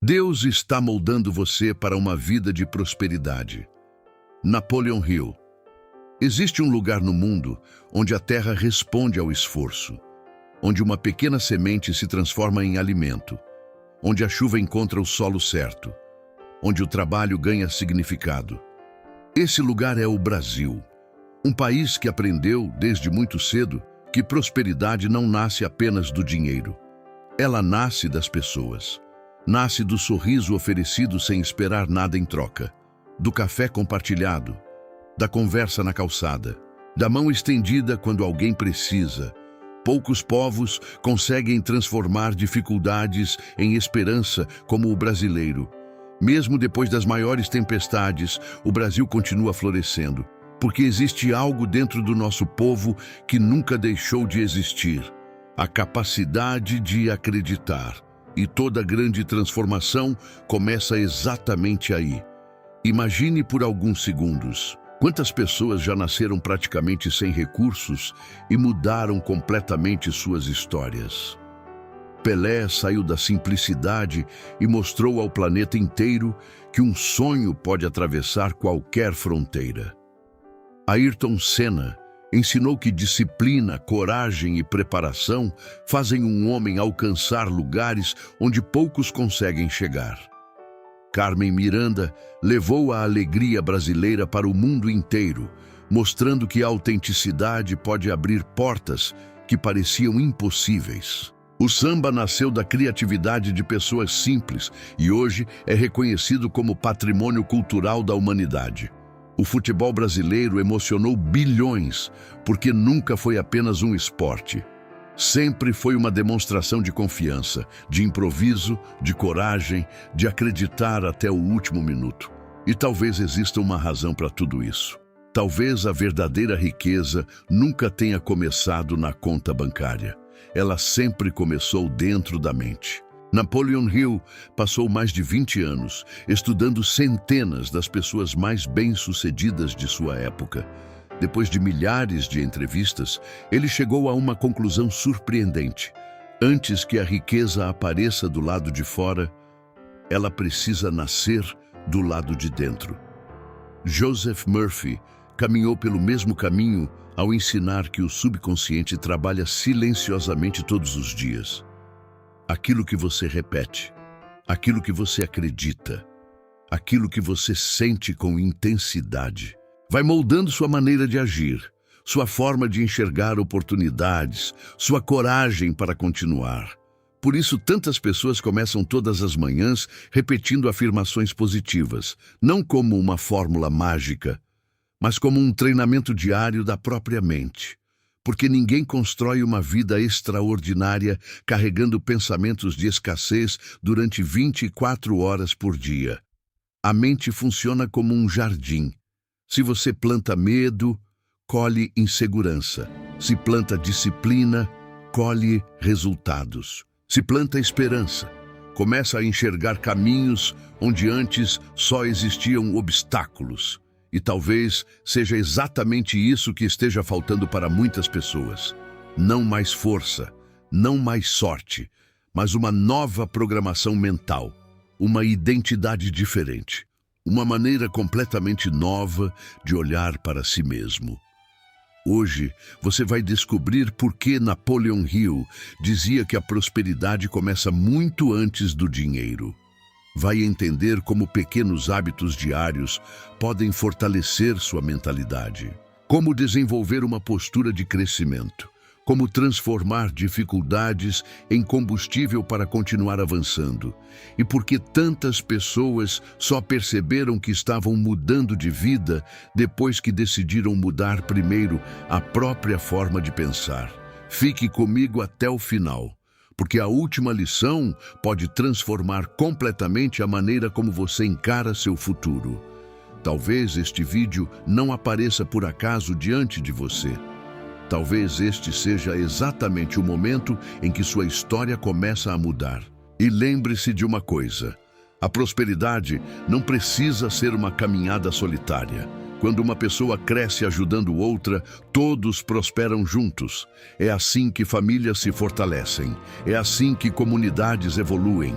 Deus está moldando você para uma vida de prosperidade. Napoleon Hill. Existe um lugar no mundo onde a terra responde ao esforço, onde uma pequena semente se transforma em alimento, onde a chuva encontra o solo certo, onde o trabalho ganha significado. Esse lugar é o Brasil, um país que aprendeu, desde muito cedo, que prosperidade não nasce apenas do dinheiro. Ela nasce das pessoas. Nasce do sorriso oferecido sem esperar nada em troca, do café compartilhado, da conversa na calçada, da mão estendida quando alguém precisa. Poucos povos conseguem transformar dificuldades em esperança como o brasileiro. Mesmo depois das maiores tempestades, o Brasil continua florescendo, porque existe algo dentro do nosso povo que nunca deixou de existir: a capacidade de acreditar. E toda grande transformação começa exatamente aí. Imagine por alguns segundos. Quantas pessoas já nasceram praticamente sem recursos e mudaram completamente suas histórias? Pelé saiu da simplicidade e mostrou ao planeta inteiro que um sonho pode atravessar qualquer fronteira. Ayrton Senna ensinou que disciplina, coragem e preparação fazem um homem alcançar lugares onde poucos conseguem chegar. Carmen Miranda levou a alegria brasileira para o mundo inteiro, mostrando que a autenticidade pode abrir portas que pareciam impossíveis. O samba nasceu da criatividade de pessoas simples e hoje é reconhecido como patrimônio cultural da humanidade. O futebol brasileiro emocionou bilhões, porque nunca foi apenas um esporte. Sempre foi uma demonstração de confiança, de improviso, de coragem, de acreditar até o último minuto. E talvez exista uma razão para tudo isso. Talvez a verdadeira riqueza nunca tenha começado na conta bancária. Ela sempre começou dentro da mente. Napoleon Hill passou mais de 20 anos estudando centenas das pessoas mais bem-sucedidas de sua época. Depois de milhares de entrevistas, ele chegou a uma conclusão surpreendente. Antes que a riqueza apareça do lado de fora, ela precisa nascer do lado de dentro. Joseph Murphy caminhou pelo mesmo caminho ao ensinar que o subconsciente trabalha silenciosamente todos os dias. Aquilo que você repete, aquilo que você acredita, aquilo que você sente com intensidade, vai moldando sua maneira de agir, sua forma de enxergar oportunidades, sua coragem para continuar. Por isso, tantas pessoas começam todas as manhãs repetindo afirmações positivas, não como uma fórmula mágica, mas como um treinamento diário da própria mente. Porque ninguém constrói uma vida extraordinária carregando pensamentos de escassez durante 24 horas por dia. A mente funciona como um jardim. Se você planta medo, colhe insegurança. Se planta disciplina, colhe resultados. Se planta esperança, começa a enxergar caminhos onde antes só existiam obstáculos. E talvez seja exatamente isso que esteja faltando para muitas pessoas. Não mais força, não mais sorte, mas uma nova programação mental, uma identidade diferente, uma maneira completamente nova de olhar para si mesmo. Hoje, você vai descobrir por que Napoleon Hill dizia que a prosperidade começa muito antes do dinheiro. Vai entender como pequenos hábitos diários podem fortalecer sua mentalidade, como desenvolver uma postura de crescimento, como transformar dificuldades em combustível para continuar avançando, e por que tantas pessoas só perceberam que estavam mudando de vida depois que decidiram mudar primeiro a própria forma de pensar. Fique comigo até o final, porque a última lição pode transformar completamente a maneira como você encara seu futuro. Talvez este vídeo não apareça por acaso diante de você. Talvez este seja exatamente o momento em que sua história começa a mudar. E lembre-se de uma coisa: a prosperidade não precisa ser uma caminhada solitária. Quando uma pessoa cresce ajudando outra, todos prosperam juntos. É assim que famílias se fortalecem. É assim que comunidades evoluem.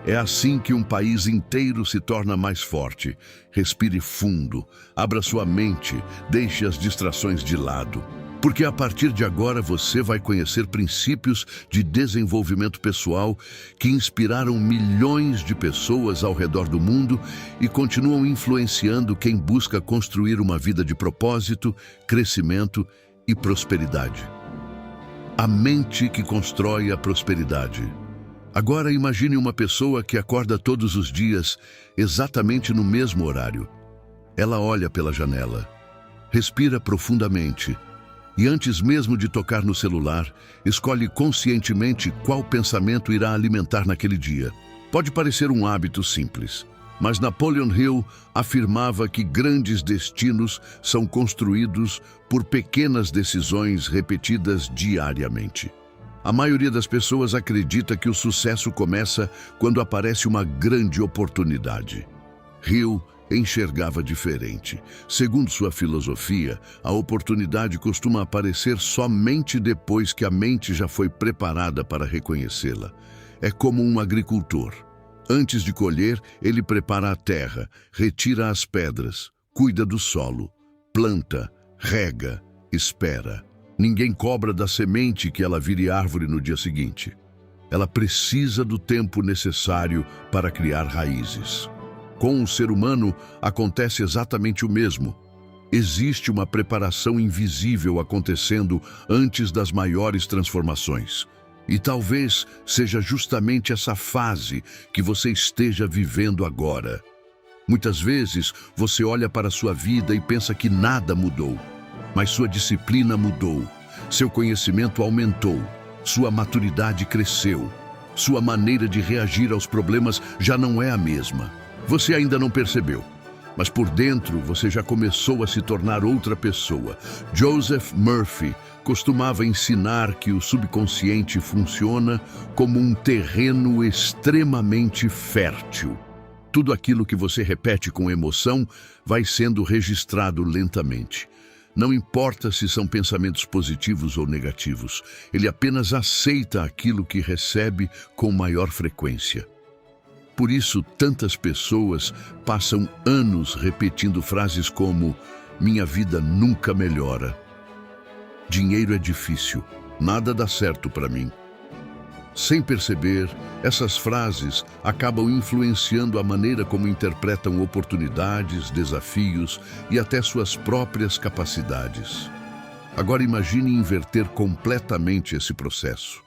É assim que um país inteiro se torna mais forte. Respire fundo, abra sua mente, deixe as distrações de lado. Porque a partir de agora você vai conhecer princípios de desenvolvimento pessoal que inspiraram milhões de pessoas ao redor do mundo e continuam influenciando quem busca construir uma vida de propósito, crescimento e prosperidade. A mente que constrói a prosperidade. Agora imagine uma pessoa que acorda todos os dias exatamente no mesmo horário. Ela olha pela janela, respira profundamente e antes mesmo de tocar no celular, escolhe conscientemente qual pensamento irá alimentar naquele dia. Pode parecer um hábito simples, mas Napoleon Hill afirmava que grandes destinos são construídos por pequenas decisões repetidas diariamente. A maioria das pessoas acredita que o sucesso começa quando aparece uma grande oportunidade. Hill enxergava diferente. Segundo sua filosofia, a oportunidade costuma aparecer somente depois que a mente já foi preparada para reconhecê-la. É como um agricultor. Antes de colher, ele prepara a terra, retira as pedras, cuida do solo, planta, rega, espera. Ninguém cobra da semente que ela vire árvore no dia seguinte. Ela precisa do tempo necessário para criar raízes. Com o ser humano, acontece exatamente o mesmo. Existe uma preparação invisível acontecendo antes das maiores transformações. E talvez seja justamente essa fase que você esteja vivendo agora. Muitas vezes, você olha para a sua vida e pensa que nada mudou. Mas sua disciplina mudou, seu conhecimento aumentou, sua maturidade cresceu, sua maneira de reagir aos problemas já não é a mesma. Você ainda não percebeu, mas por dentro você já começou a se tornar outra pessoa. Joseph Murphy costumava ensinar que o subconsciente funciona como um terreno extremamente fértil. Tudo aquilo que você repete com emoção vai sendo registrado lentamente. Não importa se são pensamentos positivos ou negativos, ele apenas aceita aquilo que recebe com maior frequência. Por isso, tantas pessoas passam anos repetindo frases como "minha vida nunca melhora", "dinheiro é difícil", "nada dá certo para mim". Sem perceber, essas frases acabam influenciando a maneira como interpretam oportunidades, desafios e até suas próprias capacidades. Agora imagine inverter completamente esse processo.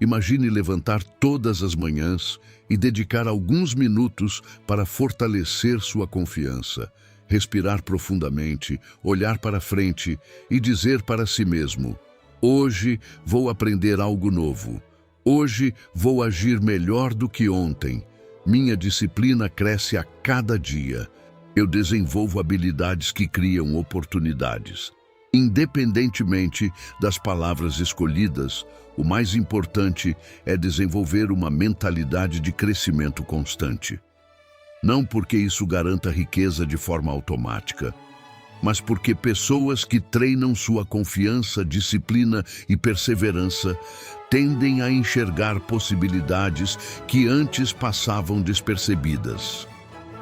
Imagine levantar todas as manhãs e dedicar alguns minutos para fortalecer sua confiança, respirar profundamente, olhar para frente e dizer para si mesmo: "Hoje vou aprender algo novo. Hoje vou agir melhor do que ontem. Minha disciplina cresce a cada dia. Eu desenvolvo habilidades que criam oportunidades." Independentemente das palavras escolhidas, o mais importante é desenvolver uma mentalidade de crescimento constante. Não porque isso garanta riqueza de forma automática, mas porque pessoas que treinam sua confiança, disciplina e perseverança tendem a enxergar possibilidades que antes passavam despercebidas.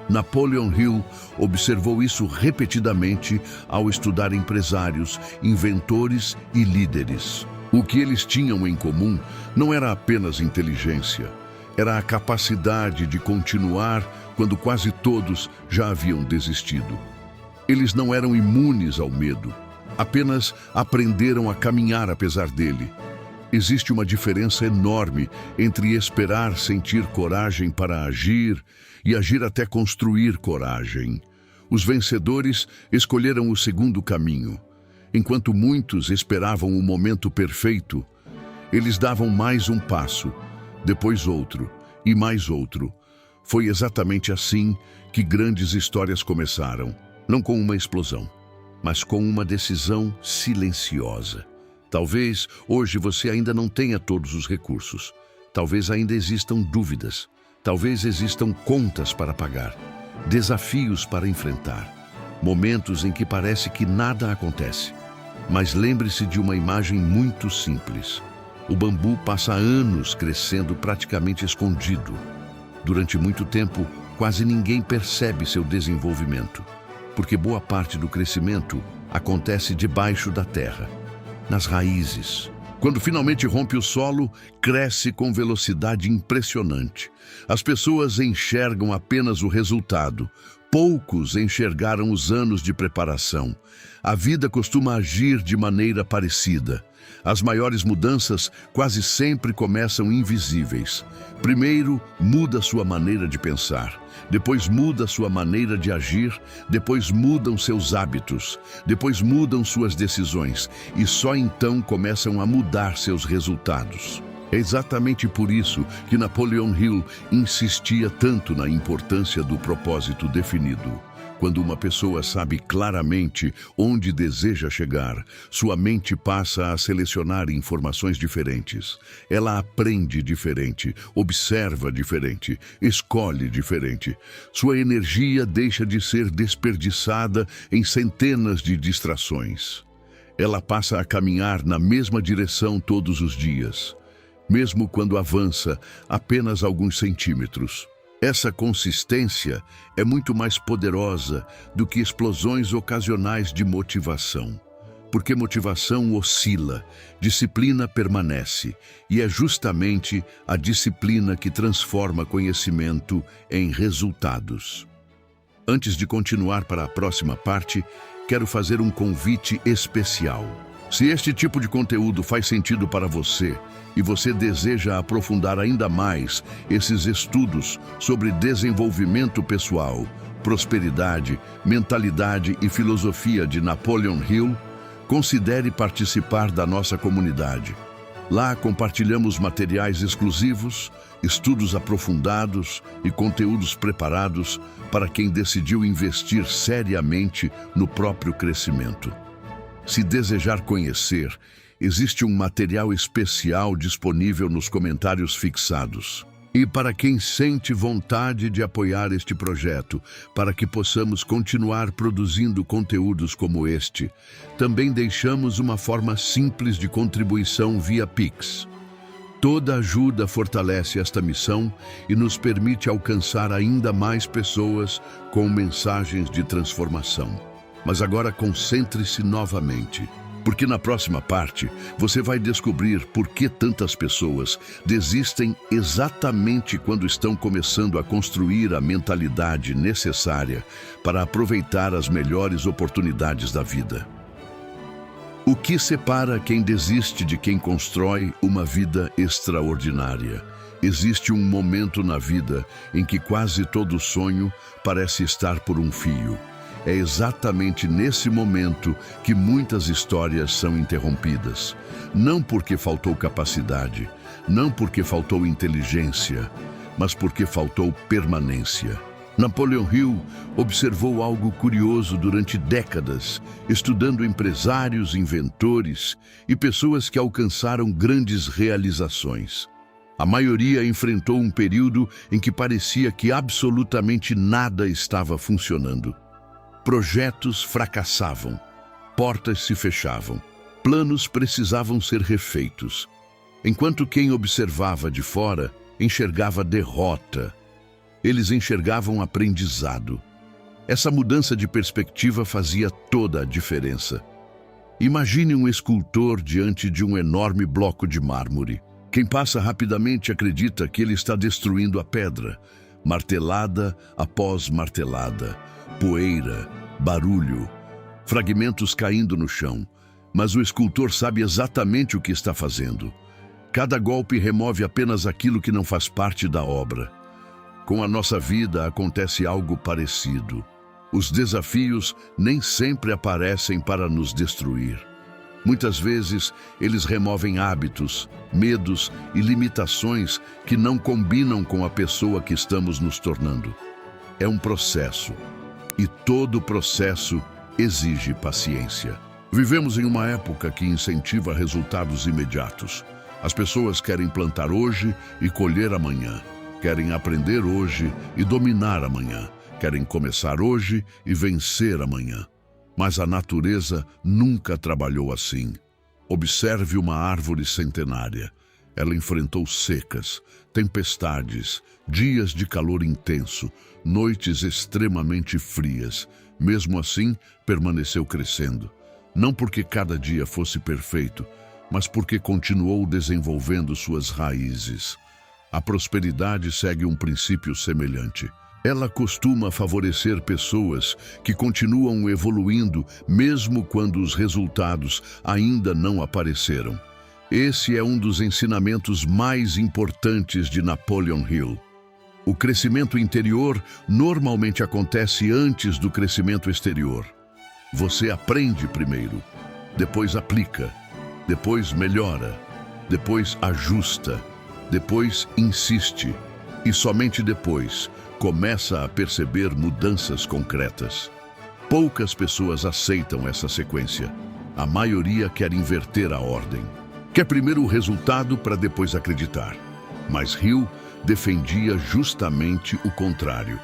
Napoleon Hill observou isso repetidamente ao estudar empresários, inventores e líderes. O que eles tinham em comum não era apenas inteligência, era a capacidade de continuar quando quase todos já haviam desistido. Eles não eram imunes ao medo, apenas aprenderam a caminhar apesar dele. Existe uma diferença enorme entre esperar sentir coragem para agir e agir até construir coragem. Os vencedores escolheram o segundo caminho. Enquanto muitos esperavam o momento perfeito, eles davam mais um passo, depois outro e mais outro. Foi exatamente assim que grandes histórias começaram, não com uma explosão, mas com uma decisão silenciosa. Talvez hoje você ainda não tenha todos os recursos. Talvez ainda existam dúvidas. Talvez existam contas para pagar, desafios para enfrentar, momentos em que parece que nada acontece. Mas lembre-se de uma imagem muito simples. O bambu passa anos crescendo praticamente escondido. Durante muito tempo, quase ninguém percebe seu desenvolvimento, porque boa parte do crescimento acontece debaixo da terra, nas raízes. Quando finalmente rompe o solo, cresce com velocidade impressionante. As pessoas enxergam apenas o resultado. Poucos enxergaram os anos de preparação. A vida costuma agir de maneira parecida. As maiores mudanças quase sempre começam invisíveis. Primeiro, muda sua maneira de pensar. Depois muda sua maneira de agir. Depois mudam seus hábitos. Depois mudam suas decisões. E só então começam a mudar seus resultados. É exatamente por isso que Napoleon Hill insistia tanto na importância do propósito definido. Quando uma pessoa sabe claramente onde deseja chegar, sua mente passa a selecionar informações diferentes. Ela aprende diferente, observa diferente, escolhe diferente. Sua energia deixa de ser desperdiçada em centenas de distrações. Ela passa a caminhar na mesma direção todos os dias, mesmo quando avança apenas alguns centímetros. Essa consistência é muito mais poderosa do que explosões ocasionais de motivação. Porque motivação oscila, disciplina permanece, e é justamente a disciplina que transforma conhecimento em resultados. Antes de continuar para a próxima parte, quero fazer um convite especial. Se este tipo de conteúdo faz sentido para você, e você deseja aprofundar ainda mais esses estudos sobre desenvolvimento pessoal, prosperidade, mentalidade e filosofia de Napoleon Hill, considere participar da nossa comunidade. Lá compartilhamos materiais exclusivos, estudos aprofundados e conteúdos preparados para quem decidiu investir seriamente no próprio crescimento. Se desejar conhecer, existe um material especial disponível nos comentários fixados. E para quem sente vontade de apoiar este projeto, para que possamos continuar produzindo conteúdos como este, também deixamos uma forma simples de contribuição via Pix. Toda ajuda fortalece esta missão e nos permite alcançar ainda mais pessoas com mensagens de transformação. Mas agora concentre-se novamente, porque na próxima parte você vai descobrir por que tantas pessoas desistem exatamente quando estão começando a construir a mentalidade necessária para aproveitar as melhores oportunidades da vida. O que separa quem desiste de quem constrói uma vida extraordinária? Existe um momento na vida em que quase todo sonho parece estar por um fio. É exatamente nesse momento que muitas histórias são interrompidas. Não porque faltou capacidade, não porque faltou inteligência, mas porque faltou permanência. Napoleon Hill observou algo curioso durante décadas, estudando empresários, inventores e pessoas que alcançaram grandes realizações. A maioria enfrentou um período em que parecia que absolutamente nada estava funcionando. Projetos fracassavam, portas se fechavam, planos precisavam ser refeitos, enquanto quem observava de fora enxergava derrota. Eles enxergavam aprendizado. Essa mudança de perspectiva fazia toda a diferença. Imagine um escultor diante de um enorme bloco de mármore. Quem passa rapidamente acredita que ele está destruindo a pedra, martelada após martelada. Poeira, barulho, fragmentos caindo no chão, mas o escultor sabe exatamente o que está fazendo. Cada golpe remove apenas aquilo que não faz parte da obra. Com a nossa vida acontece algo parecido. Os desafios nem sempre aparecem para nos destruir. Muitas vezes, eles removem hábitos, medos e limitações que não combinam com a pessoa que estamos nos tornando. É um processo. E todo processo exige paciência. Vivemos em uma época que incentiva resultados imediatos. As pessoas querem plantar hoje e colher amanhã. Querem aprender hoje e dominar amanhã. Querem começar hoje e vencer amanhã. Mas a natureza nunca trabalhou assim. Observe uma árvore centenária. Ela enfrentou secas, tempestades, dias de calor intenso, noites extremamente frias. Mesmo assim, permaneceu crescendo. Não porque cada dia fosse perfeito, mas porque continuou desenvolvendo suas raízes. A prosperidade segue um princípio semelhante. Ela costuma favorecer pessoas que continuam evoluindo mesmo quando os resultados ainda não apareceram. Esse é um dos ensinamentos mais importantes de Napoleon Hill. O crescimento interior normalmente acontece antes do crescimento exterior. Você aprende primeiro, depois aplica, depois melhora, depois ajusta, depois insiste e somente depois começa a perceber mudanças concretas. Poucas pessoas aceitam essa sequência. A maioria quer inverter a ordem. Quer primeiro o resultado para depois acreditar. Mas Hill defendia justamente o contrário.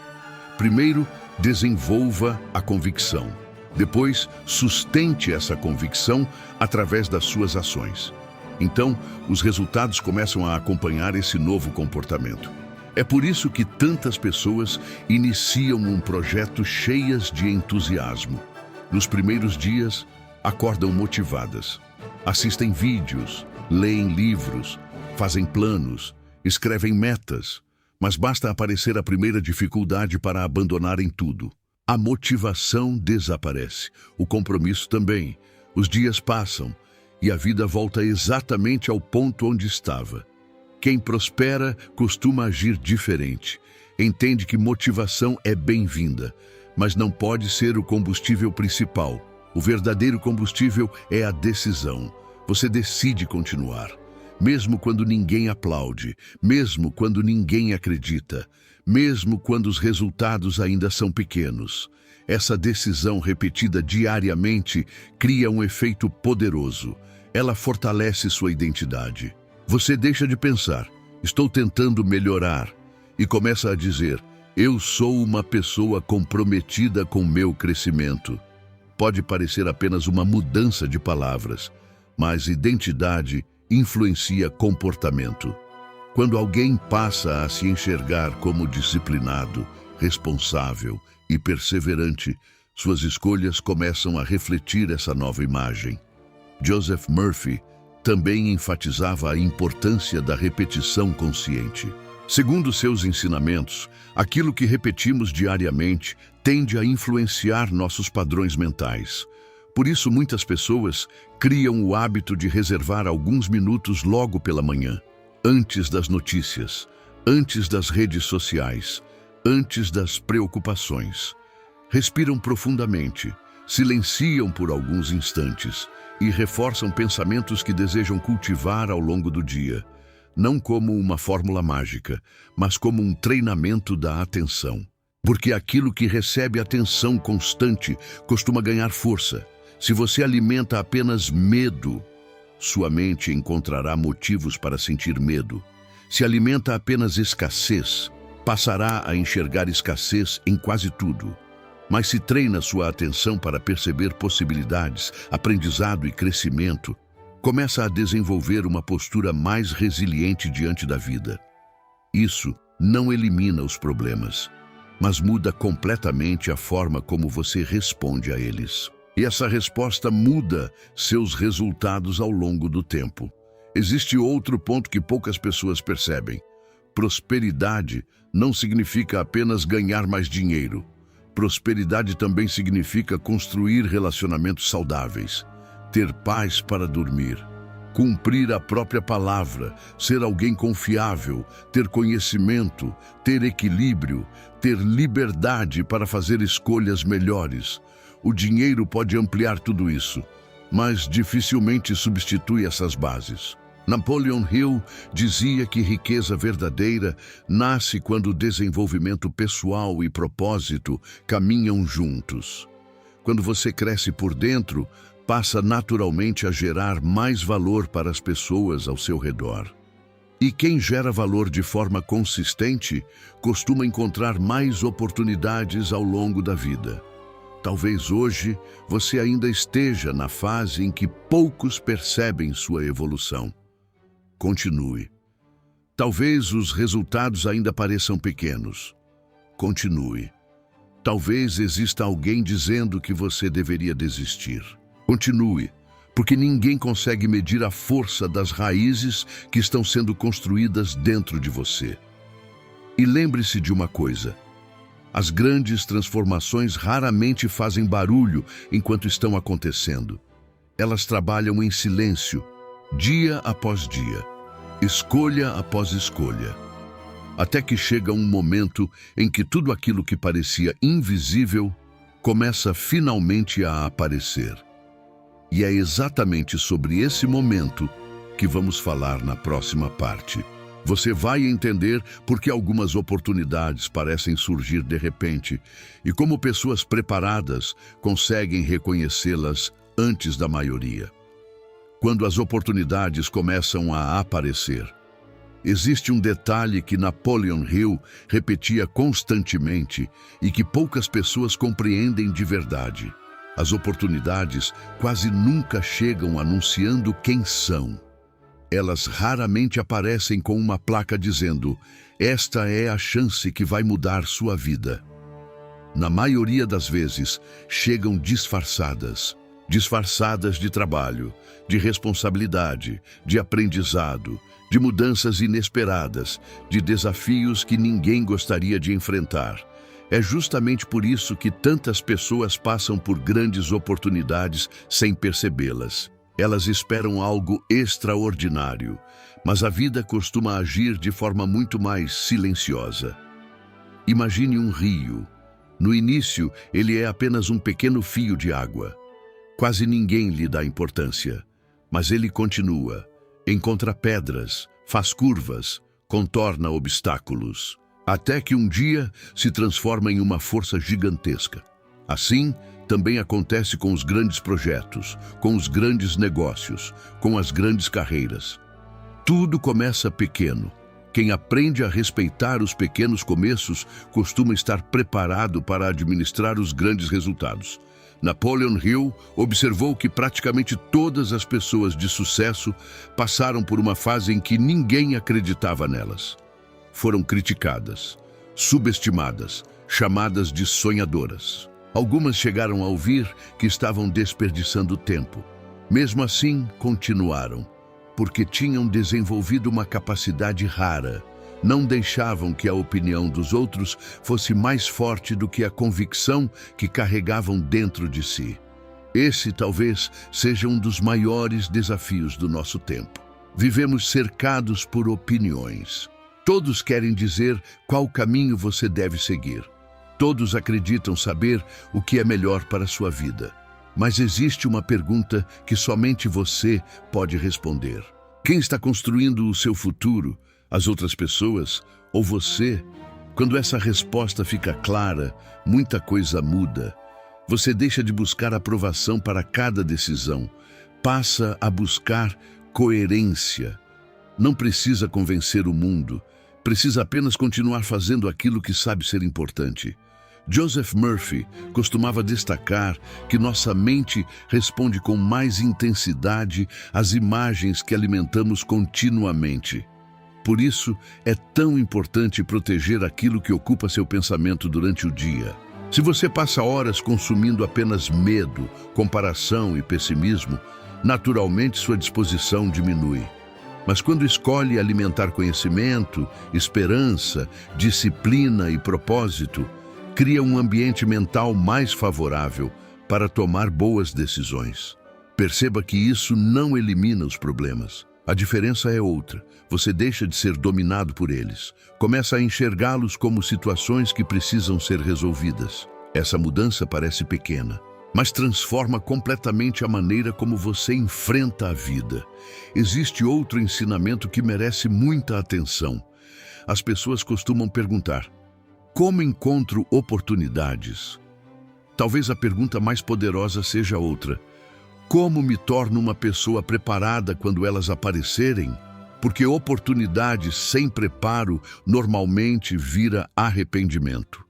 Primeiro, desenvolva a convicção. Depois, sustente essa convicção através das suas ações. Então, os resultados começam a acompanhar esse novo comportamento. É por isso que tantas pessoas iniciam um projeto cheias de entusiasmo. Nos primeiros dias, acordam motivadas. Assistem vídeos, leem livros, fazem planos, escrevem metas, mas basta aparecer a primeira dificuldade para abandonarem tudo. A motivação desaparece, o compromisso também. Os dias passam e a vida volta exatamente ao ponto onde estava. Quem prospera costuma agir diferente. Entende que motivação é bem-vinda, mas não pode ser o combustível principal. O verdadeiro combustível é a decisão. Você decide continuar, mesmo quando ninguém aplaude, mesmo quando ninguém acredita, mesmo quando os resultados ainda são pequenos. Essa decisão repetida diariamente cria um efeito poderoso. Ela fortalece sua identidade. Você deixa de pensar, estou tentando melhorar, e começa a dizer, eu sou uma pessoa comprometida com meu crescimento. Pode parecer apenas uma mudança de palavras, mas identidade influencia comportamento. Quando alguém passa a se enxergar como disciplinado, responsável e perseverante, suas escolhas começam a refletir essa nova imagem. Joseph Murphy também enfatizava a importância da repetição consciente. Segundo seus ensinamentos, aquilo que repetimos diariamente tende a influenciar nossos padrões mentais. Por isso, muitas pessoas criam o hábito de reservar alguns minutos logo pela manhã, antes das notícias, antes das redes sociais, antes das preocupações. Respiram profundamente, silenciam por alguns instantes e reforçam pensamentos que desejam cultivar ao longo do dia, não como uma fórmula mágica, mas como um treinamento da atenção. Porque aquilo que recebe atenção constante costuma ganhar força. Se você alimenta apenas medo, sua mente encontrará motivos para sentir medo. Se alimenta apenas escassez, passará a enxergar escassez em quase tudo. Mas se treina sua atenção para perceber possibilidades, aprendizado e crescimento, começa a desenvolver uma postura mais resiliente diante da vida. Isso não elimina os problemas, mas muda completamente a forma como você responde a eles. E essa resposta muda seus resultados ao longo do tempo. Existe outro ponto que poucas pessoas percebem. Prosperidade não significa apenas ganhar mais dinheiro. Prosperidade também significa construir relacionamentos saudáveis, ter paz para dormir, cumprir a própria palavra, ser alguém confiável, ter conhecimento, ter equilíbrio, ter liberdade para fazer escolhas melhores. O dinheiro pode ampliar tudo isso, mas dificilmente substitui essas bases. Napoleon Hill dizia que riqueza verdadeira nasce quando o desenvolvimento pessoal e propósito caminham juntos. Quando você cresce por dentro, passa naturalmente a gerar mais valor para as pessoas ao seu redor. E quem gera valor de forma consistente costuma encontrar mais oportunidades ao longo da vida. Talvez hoje você ainda esteja na fase em que poucos percebem sua evolução. Continue. Talvez os resultados ainda pareçam pequenos. Continue. Talvez exista alguém dizendo que você deveria desistir. Continue, porque ninguém consegue medir a força das raízes que estão sendo construídas dentro de você. E lembre-se de uma coisa: as grandes transformações raramente fazem barulho enquanto estão acontecendo. Elas trabalham em silêncio, dia após dia, escolha após escolha, até que chega um momento em que tudo aquilo que parecia invisível começa finalmente a aparecer. E é exatamente sobre esse momento que vamos falar na próxima parte. Você vai entender por que algumas oportunidades parecem surgir de repente e como pessoas preparadas conseguem reconhecê-las antes da maioria. Quando as oportunidades começam a aparecer, existe um detalhe que Napoleon Hill repetia constantemente e que poucas pessoas compreendem de verdade. As oportunidades quase nunca chegam anunciando quem são. Elas raramente aparecem com uma placa dizendo: "Esta é a chance que vai mudar sua vida". Na maioria das vezes, chegam disfarçadas de trabalho, de responsabilidade, de aprendizado, de mudanças inesperadas, de desafios que ninguém gostaria de enfrentar. É justamente por isso que tantas pessoas passam por grandes oportunidades sem percebê-las. Elas esperam algo extraordinário, mas a vida costuma agir de forma muito mais silenciosa. Imagine um rio. No início, ele é apenas um pequeno fio de água. Quase ninguém lhe dá importância, mas ele continua, encontra pedras, faz curvas, contorna obstáculos, até que um dia se transforma em uma força gigantesca. Assim, também acontece com os grandes projetos, com os grandes negócios, com as grandes carreiras. Tudo começa pequeno. Quem aprende a respeitar os pequenos começos costuma estar preparado para administrar os grandes resultados. Napoleon Hill observou que praticamente todas as pessoas de sucesso passaram por uma fase em que ninguém acreditava nelas. Foram criticadas, subestimadas, chamadas de sonhadoras. Algumas chegaram a ouvir que estavam desperdiçando tempo. Mesmo assim, continuaram, porque tinham desenvolvido uma capacidade rara. Não deixavam que a opinião dos outros fosse mais forte do que a convicção que carregavam dentro de si. Esse talvez seja um dos maiores desafios do nosso tempo. Vivemos cercados por opiniões. Todos querem dizer qual caminho você deve seguir. Todos acreditam saber o que é melhor para a sua vida. Mas existe uma pergunta que somente você pode responder. Quem está construindo o seu futuro? As outras pessoas ou você? Quando essa resposta fica clara, muita coisa muda. Você deixa de buscar aprovação para cada decisão, passa a buscar coerência. Não precisa convencer o mundo, precisa apenas continuar fazendo aquilo que sabe ser importante. Joseph Murphy costumava destacar que nossa mente responde com mais intensidade às imagens que alimentamos continuamente. Por isso, é tão importante proteger aquilo que ocupa seu pensamento durante o dia. Se você passa horas consumindo apenas medo, comparação e pessimismo, naturalmente sua disposição diminui. Mas quando escolhe alimentar conhecimento, esperança, disciplina e propósito, cria um ambiente mental mais favorável para tomar boas decisões. Perceba que isso não elimina os problemas. A diferença é outra. Você deixa de ser dominado por eles. Começa a enxergá-los como situações que precisam ser resolvidas. Essa mudança parece pequena, mas transforma completamente a maneira como você enfrenta a vida. Existe outro ensinamento que merece muita atenção. As pessoas costumam perguntar: como encontro oportunidades? Talvez a pergunta mais poderosa seja outra: como me torno uma pessoa preparada quando elas aparecerem? Porque oportunidades sem preparo normalmente vira arrependimento.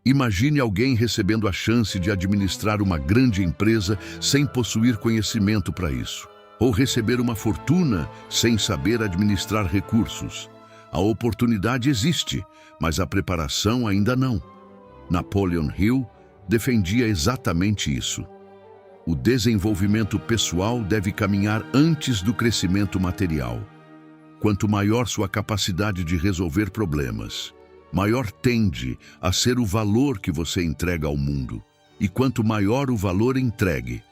Imagine alguém recebendo a chance de administrar uma grande empresa sem possuir conhecimento para isso. ou receber uma fortuna sem saber administrar recursos. A oportunidade existe, mas a preparação ainda não. Napoleon Hill defendia exatamente isso. O desenvolvimento pessoal deve caminhar antes do crescimento material. Quanto maior sua capacidade de resolver problemas, maior tende a ser o valor que você entrega ao mundo. E quanto maior o valor entregue,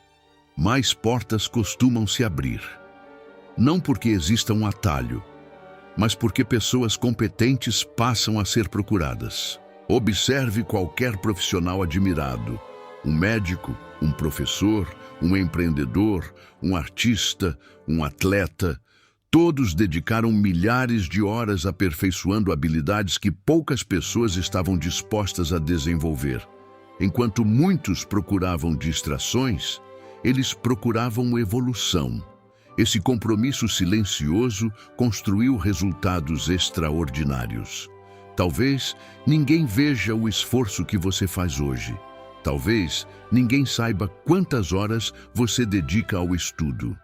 mais portas costumam se abrir. Não porque exista um atalho, mas porque pessoas competentes passam a ser procuradas. Observe qualquer profissional admirado, um médico, um professor, um empreendedor, um artista, um atleta. Todos dedicaram milhares de horas aperfeiçoando habilidades que poucas pessoas estavam dispostas a desenvolver. Enquanto muitos procuravam distrações, eles procuravam evolução. Esse compromisso silencioso construiu resultados extraordinários. Talvez ninguém veja o esforço que você faz hoje. Talvez ninguém saiba quantas horas você dedica ao estudo.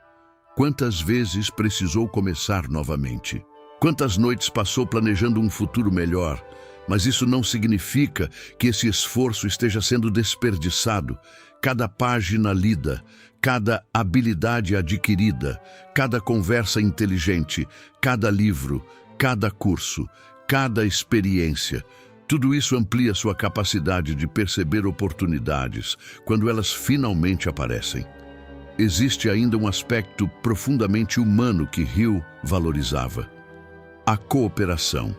Quantas vezes precisou começar novamente? Quantas noites passou planejando um futuro melhor? Mas isso não significa que esse esforço esteja sendo desperdiçado. Cada página lida, cada habilidade adquirida, cada conversa inteligente, cada livro, cada curso, cada experiência, tudo isso amplia sua capacidade de perceber oportunidades quando elas finalmente aparecem. Existe ainda um aspecto profundamente humano que Hill valorizava: a cooperação.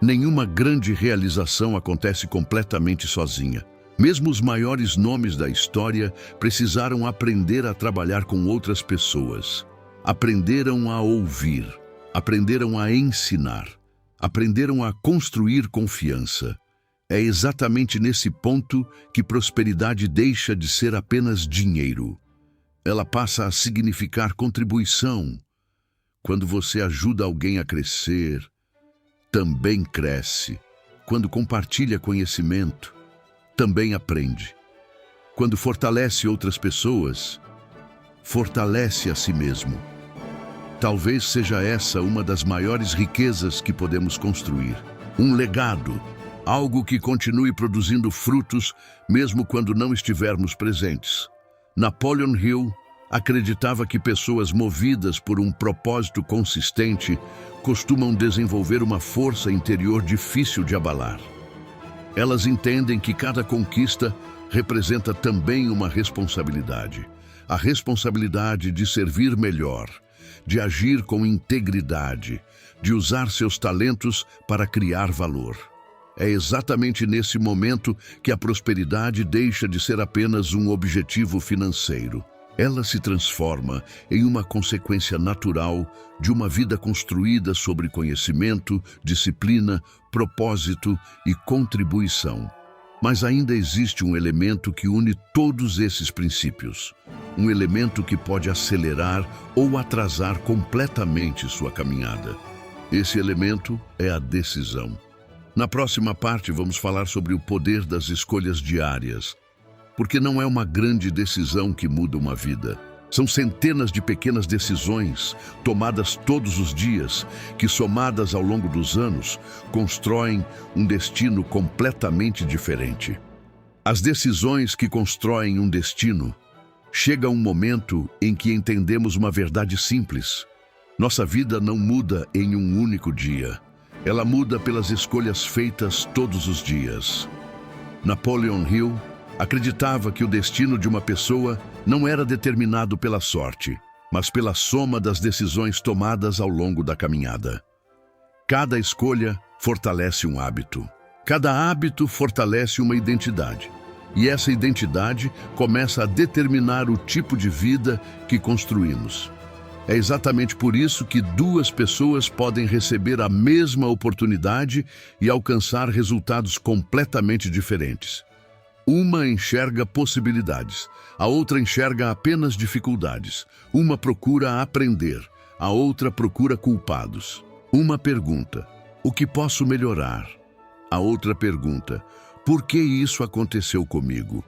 Nenhuma grande realização acontece completamente sozinha. Mesmo os maiores nomes da história precisaram aprender a trabalhar com outras pessoas. Aprenderam a ouvir, aprenderam a ensinar, aprenderam a construir confiança. É exatamente nesse ponto que prosperidade deixa de ser apenas dinheiro. Ela passa a significar contribuição. Quando você ajuda alguém a crescer, também cresce. Quando compartilha conhecimento, também aprende. Quando fortalece outras pessoas, fortalece a si mesmo. Talvez seja essa uma das maiores riquezas que podemos construir. Um legado, algo que continue produzindo frutos mesmo quando não estivermos presentes. Napoleon Hill acreditava que pessoas movidas por um propósito consistente costumam desenvolver uma força interior difícil de abalar. Elas entendem que cada conquista representa também uma responsabilidade. A responsabilidade de servir melhor, de agir com integridade, de usar seus talentos para criar valor. É exatamente nesse momento que a prosperidade deixa de ser apenas um objetivo financeiro. Ela se transforma em uma consequência natural de uma vida construída sobre conhecimento, disciplina, propósito e contribuição. Mas ainda existe um elemento que une todos esses princípios. Um elemento que pode acelerar ou atrasar completamente sua caminhada. Esse elemento é a decisão. Na próxima parte vamos falar sobre o poder das escolhas diárias. Porque não é uma grande decisão que muda uma vida. São centenas de pequenas decisões, tomadas todos os dias, que somadas ao longo dos anos, constroem um destino completamente diferente. As decisões que constroem um destino, chega um momento em que entendemos uma verdade simples. Nossa vida não muda em um único dia. Ela muda pelas escolhas feitas todos os dias. Napoleon Hill acreditava que o destino de uma pessoa não era determinado pela sorte, mas pela soma das decisões tomadas ao longo da caminhada. Cada escolha fortalece um hábito. Cada hábito fortalece uma identidade. E essa identidade começa a determinar o tipo de vida que construímos. É exatamente por isso que duas pessoas podem receber a mesma oportunidade e alcançar resultados completamente diferentes. Uma enxerga possibilidades, a outra enxerga apenas dificuldades. Uma procura aprender, a outra procura culpados. Uma pergunta: o que posso melhorar? A outra pergunta: por que isso aconteceu comigo?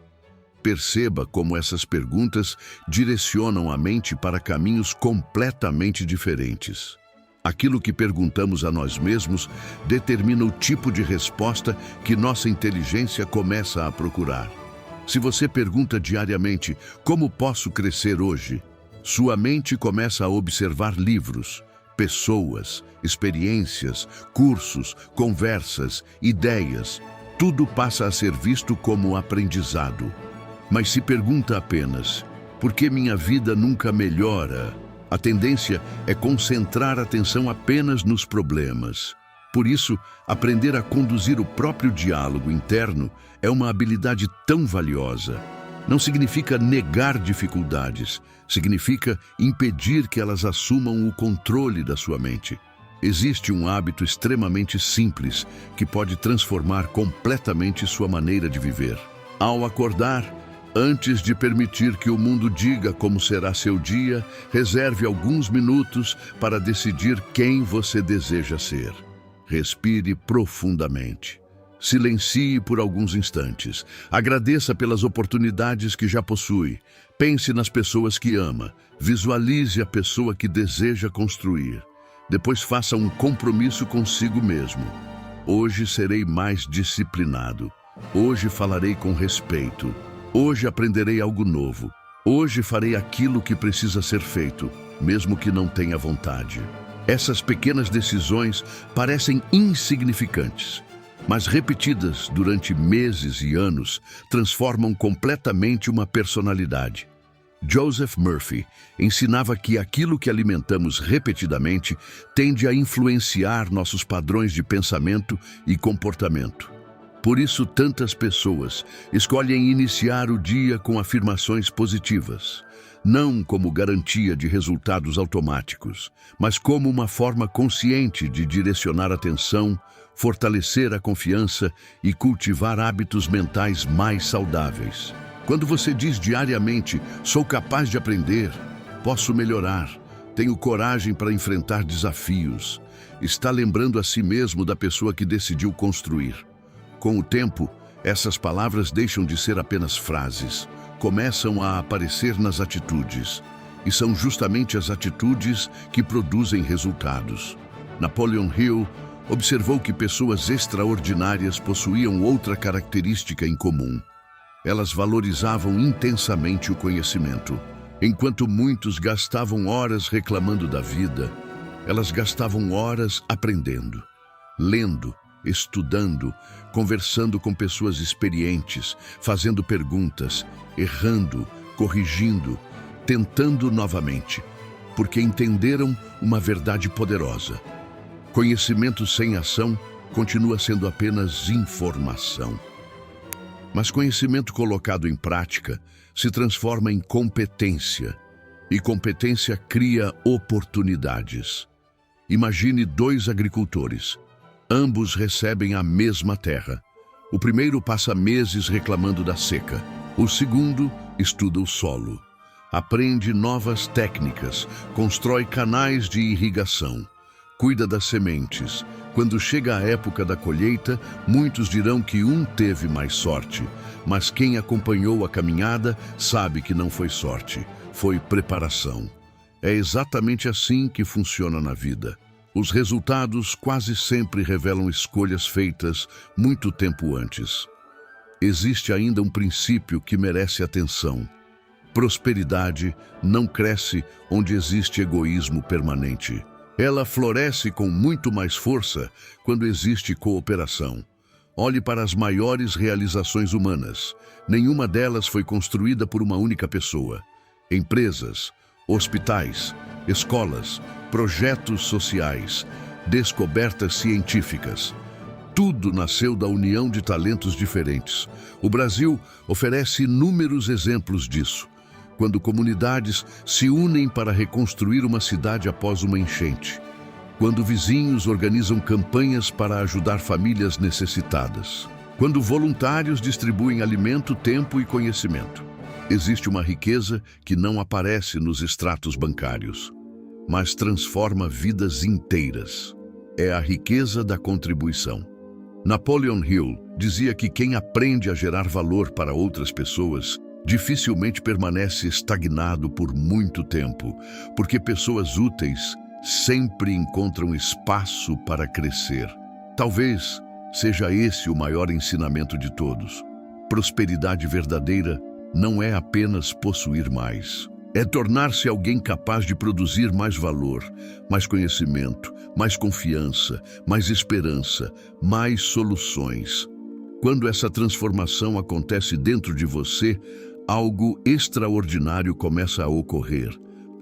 perceba como essas perguntas direcionam a mente para caminhos completamente diferentes. Aquilo que perguntamos a nós mesmos determina o tipo de resposta que nossa inteligência começa a procurar. Se você pergunta diariamente, como posso crescer hoje? Sua mente começa a observar livros, pessoas, experiências, cursos, conversas, ideias. Tudo passa a ser visto como aprendizado. Mas se pergunta apenas, por que minha vida nunca melhora? A tendência é concentrar a atenção apenas nos problemas. Por isso, aprender a conduzir o próprio diálogo interno é uma habilidade tão valiosa. Não significa negar dificuldades, significa impedir que elas assumam o controle da sua mente. Existe um hábito extremamente simples que pode transformar completamente sua maneira de viver. Ao acordar, antes de permitir que o mundo diga como será seu dia, reserve alguns minutos para decidir quem você deseja ser. Respire profundamente. Silencie por alguns instantes. Agradeça pelas oportunidades que já possui. Pense nas pessoas que ama. Visualize a pessoa que deseja construir. Depois faça um compromisso consigo mesmo. Hoje serei mais disciplinado. Hoje falarei com respeito. Hoje aprenderei algo novo. Hoje farei aquilo que precisa ser feito, mesmo que não tenha vontade. Essas pequenas decisões parecem insignificantes, mas repetidas durante meses e anos transformam completamente uma personalidade. Joseph Murphy ensinava que aquilo que alimentamos repetidamente tende a influenciar nossos padrões de pensamento e comportamento. Por isso, tantas pessoas escolhem iniciar o dia com afirmações positivas, não como garantia de resultados automáticos, mas como uma forma consciente de direcionar a atenção, fortalecer a confiança e cultivar hábitos mentais mais saudáveis. Quando você diz diariamente, sou capaz de aprender, posso melhorar, tenho coragem para enfrentar desafios, está lembrando a si mesmo da pessoa que decidiu construir. Com o tempo, essas palavras deixam de ser apenas frases, começam a aparecer nas atitudes, e são justamente as atitudes que produzem resultados. Napoleon Hill observou que pessoas extraordinárias possuíam outra característica em comum. Elas valorizavam intensamente o conhecimento. Enquanto muitos gastavam horas reclamando da vida, elas gastavam horas aprendendo, lendo, estudando, conversando com pessoas experientes, fazendo perguntas, errando, corrigindo, tentando novamente, porque entenderam uma verdade poderosa. Conhecimento sem ação continua sendo apenas informação. Mas conhecimento colocado em prática se transforma em competência, e competência cria oportunidades. Imagine dois agricultores. Ambos recebem a mesma terra. O primeiro passa meses reclamando da seca. O segundo estuda o solo. Aprende novas técnicas, constrói canais de irrigação, cuida das sementes. Quando chega a época da colheita, muitos dirão que um teve mais sorte, mas quem acompanhou a caminhada sabe que não foi sorte, foi preparação. É exatamente assim que funciona na vida. Os resultados quase sempre revelam escolhas feitas muito tempo antes. Existe ainda um princípio que merece atenção. Prosperidade não cresce onde existe egoísmo permanente. Ela floresce com muito mais força quando existe cooperação. Olhe para as maiores realizações humanas. Nenhuma delas foi construída por uma única pessoa. Empresas, hospitais, escolas, projetos sociais, descobertas científicas. Tudo nasceu da união de talentos diferentes. O Brasil oferece inúmeros exemplos disso. Quando comunidades se unem para reconstruir uma cidade após uma enchente. Quando vizinhos organizam campanhas para ajudar famílias necessitadas. Quando voluntários distribuem alimento, tempo e conhecimento. Existe uma riqueza que não aparece nos extratos bancários, mas transforma vidas inteiras. É a riqueza da contribuição. Napoleon Hill dizia que quem aprende a gerar valor para outras pessoas dificilmente permanece estagnado por muito tempo, porque pessoas úteis sempre encontram espaço para crescer. Talvez seja esse o maior ensinamento de todos. Prosperidade verdadeira não é apenas possuir mais. É tornar-se alguém capaz de produzir mais valor, mais conhecimento, mais confiança, mais esperança, mais soluções. Quando essa transformação acontece dentro de você, algo extraordinário começa a ocorrer.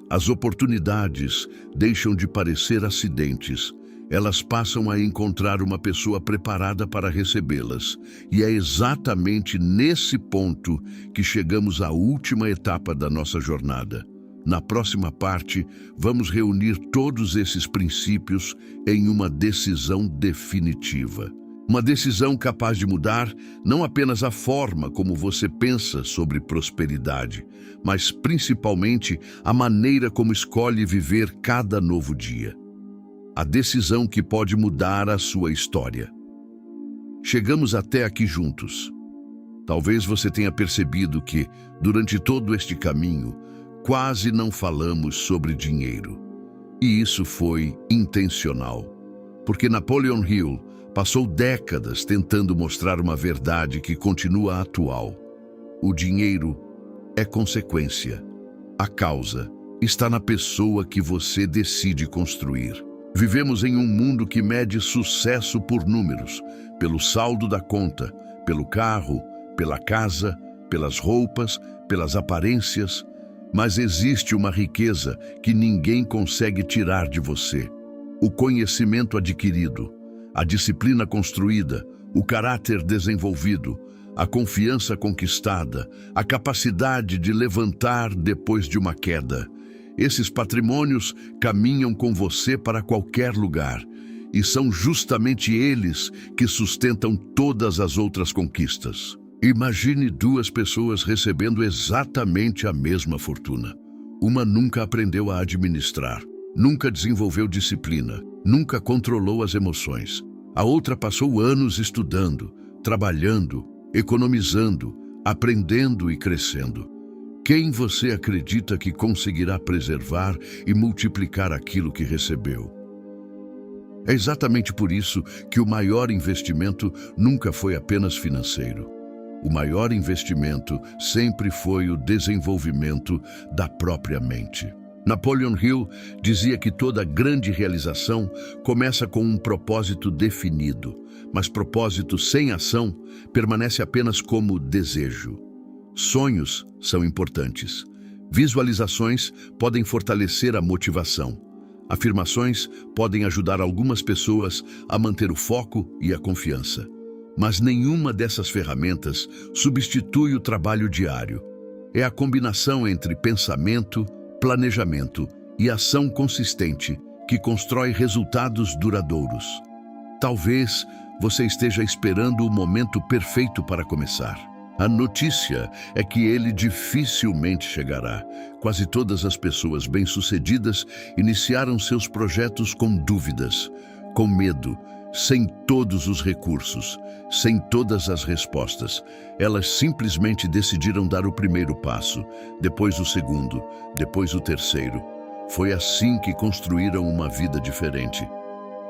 As oportunidades deixam de parecer acidentes. Elas passam a encontrar uma pessoa preparada para recebê-las. E é exatamente nesse ponto que chegamos à última etapa da nossa jornada. Na próxima parte, vamos reunir todos esses princípios em uma decisão definitiva. Uma decisão capaz de mudar não apenas a forma como você pensa sobre prosperidade, mas principalmente a maneira como escolhe viver cada novo dia. A decisão que pode mudar a sua história. Chegamos até aqui juntos. Talvez você tenha percebido que, durante todo este caminho, quase não falamos sobre dinheiro. E isso foi intencional, porque Napoleon Hill passou décadas tentando mostrar uma verdade que continua atual. O dinheiro é consequência. A causa está na pessoa que você decide construir. Vivemos em um mundo que mede sucesso por números, pelo saldo da conta, pelo carro, pela casa, pelas roupas, pelas aparências. Mas existe uma riqueza que ninguém consegue tirar de você: o conhecimento adquirido, a disciplina construída, o caráter desenvolvido, a confiança conquistada, a capacidade de levantar depois de uma queda. Esses patrimônios caminham com você para qualquer lugar, e são justamente eles que sustentam todas as outras conquistas. Imagine duas pessoas recebendo exatamente a mesma fortuna. Uma nunca aprendeu a administrar, nunca desenvolveu disciplina, nunca controlou as emoções. A outra passou anos estudando, trabalhando, economizando, aprendendo e crescendo. Quem você acredita que conseguirá preservar e multiplicar aquilo que recebeu? É exatamente por isso que o maior investimento nunca foi apenas financeiro. O maior investimento sempre foi o desenvolvimento da própria mente. Napoleon Hill dizia que toda grande realização começa com um propósito definido, mas propósito sem ação permanece apenas como desejo. Sonhos são importantes. Visualizações podem fortalecer a motivação. Afirmações podem ajudar algumas pessoas a manter o foco e a confiança. Mas nenhuma dessas ferramentas substitui o trabalho diário. É a combinação entre pensamento, planejamento e ação consistente que constrói resultados duradouros. Talvez você esteja esperando o momento perfeito para começar. A notícia é que ele dificilmente chegará. Quase todas as pessoas bem-sucedidas iniciaram seus projetos com dúvidas, com medo, sem todos os recursos, sem todas as respostas. Elas simplesmente decidiram dar o primeiro passo, depois o segundo, depois o terceiro. Foi assim que construíram uma vida diferente.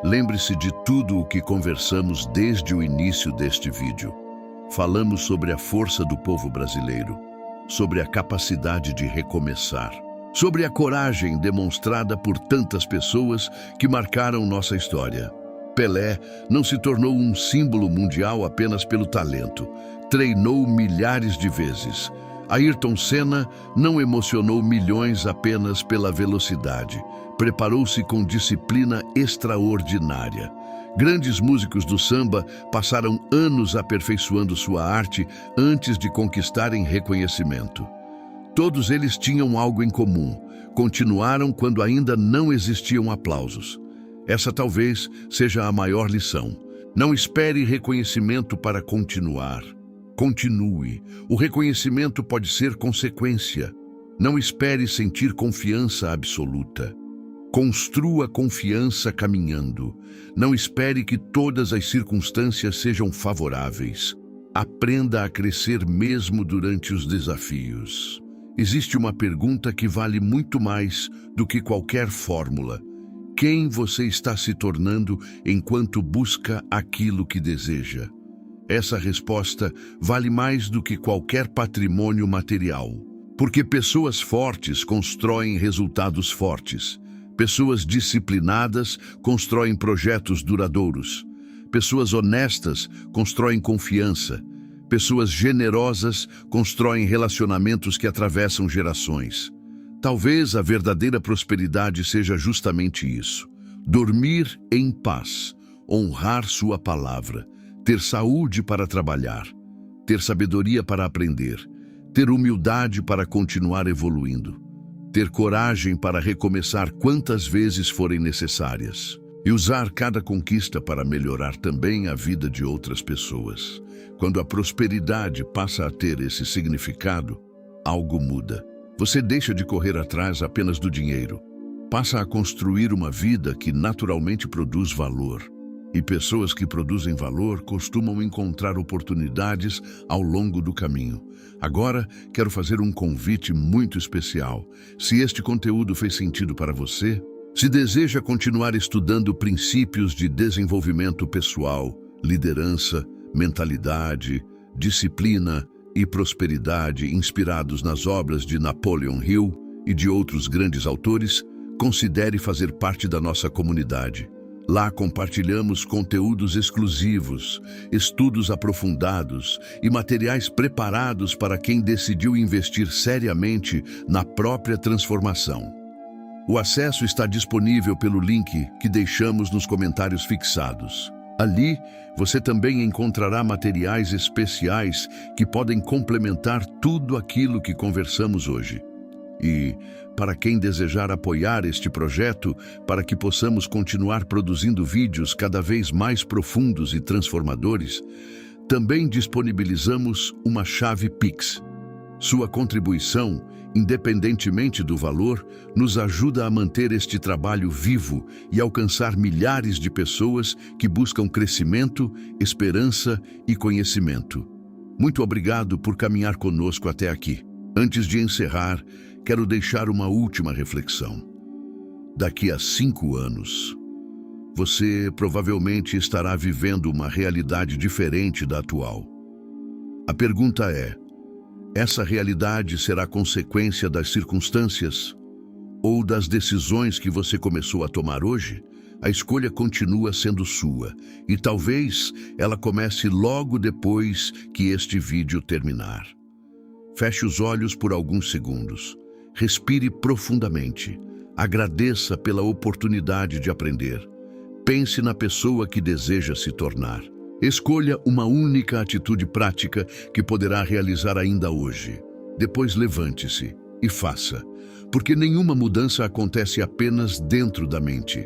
Lembre-se de tudo o que conversamos desde o início deste vídeo. Falamos sobre a força do povo brasileiro, sobre a capacidade de recomeçar, sobre a coragem demonstrada por tantas pessoas que marcaram nossa história. Pelé não se tornou um símbolo mundial apenas pelo talento. Treinou milhares de vezes. Ayrton Senna não emocionou milhões apenas pela velocidade. Preparou-se com disciplina extraordinária. Grandes músicos do samba passaram anos aperfeiçoando sua arte antes de conquistarem reconhecimento. Todos eles tinham algo em comum. Continuaram quando ainda não existiam aplausos. Essa talvez seja a maior lição. Não espere reconhecimento para continuar. Continue. O reconhecimento pode ser consequência. Não espere sentir confiança absoluta. Construa confiança caminhando. Não espere que todas as circunstâncias sejam favoráveis. Aprenda a crescer mesmo durante os desafios. Existe uma pergunta que vale muito mais do que qualquer fórmula. Quem você está se tornando enquanto busca aquilo que deseja? Essa resposta vale mais do que qualquer patrimônio material. Porque pessoas fortes constroem resultados fortes. Pessoas disciplinadas constroem projetos duradouros. Pessoas honestas constroem confiança. Pessoas generosas constroem relacionamentos que atravessam gerações. Talvez a verdadeira prosperidade seja justamente isso. Dormir em paz, honrar sua palavra, ter saúde para trabalhar, ter sabedoria para aprender, ter humildade para continuar evoluindo, ter coragem para recomeçar quantas vezes forem necessárias e usar cada conquista para melhorar também a vida de outras pessoas. Quando a prosperidade passa a ter esse significado, algo muda. Você deixa de correr atrás apenas do dinheiro. Passa a construir uma vida que naturalmente produz valor. E pessoas que produzem valor costumam encontrar oportunidades ao longo do caminho. Agora, quero fazer um convite muito especial. Se este conteúdo fez sentido para você, se deseja continuar estudando princípios de desenvolvimento pessoal, liderança, mentalidade, disciplina e prosperidade inspirados nas obras de Napoleon Hill e de outros grandes autores, considere fazer parte da nossa comunidade. Lá compartilhamos conteúdos exclusivos, estudos aprofundados e materiais preparados para quem decidiu investir seriamente na própria transformação. O acesso está disponível pelo link que deixamos nos comentários fixados. Ali, você também encontrará materiais especiais que podem complementar tudo aquilo que conversamos hoje. E, para quem desejar apoiar este projeto, para que possamos continuar produzindo vídeos cada vez mais profundos e transformadores, também disponibilizamos uma chave Pix. Sua contribuição, independentemente do valor, nos ajuda a manter este trabalho vivo e alcançar milhares de pessoas que buscam crescimento, esperança e conhecimento. Muito obrigado por caminhar conosco até aqui. Antes de encerrar, quero deixar uma última reflexão. Daqui a 5 anos, você provavelmente estará vivendo uma realidade diferente da atual. A pergunta é: essa realidade será consequência das circunstâncias ou das decisões que você começou a tomar hoje? A escolha continua sendo sua e talvez ela comece logo depois que este vídeo terminar. Feche os olhos por alguns segundos. Respire profundamente. Agradeça pela oportunidade de aprender. Pense na pessoa que deseja se tornar. Escolha uma única atitude prática que poderá realizar ainda hoje. Depois levante-se e faça, porque nenhuma mudança acontece apenas dentro da mente.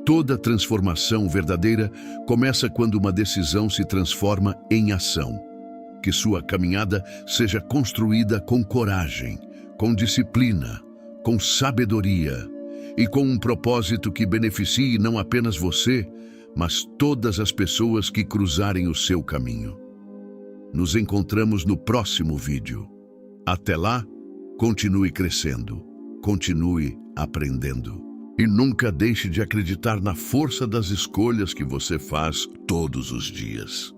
Toda transformação verdadeira começa quando uma decisão se transforma em ação. Que sua caminhada seja construída com coragem, com disciplina, com sabedoria e com um propósito que beneficie não apenas você, mas todas as pessoas que cruzarem o seu caminho. Nos encontramos no próximo vídeo. Até lá, continue crescendo, continue aprendendo. E nunca deixe de acreditar na força das escolhas que você faz todos os dias.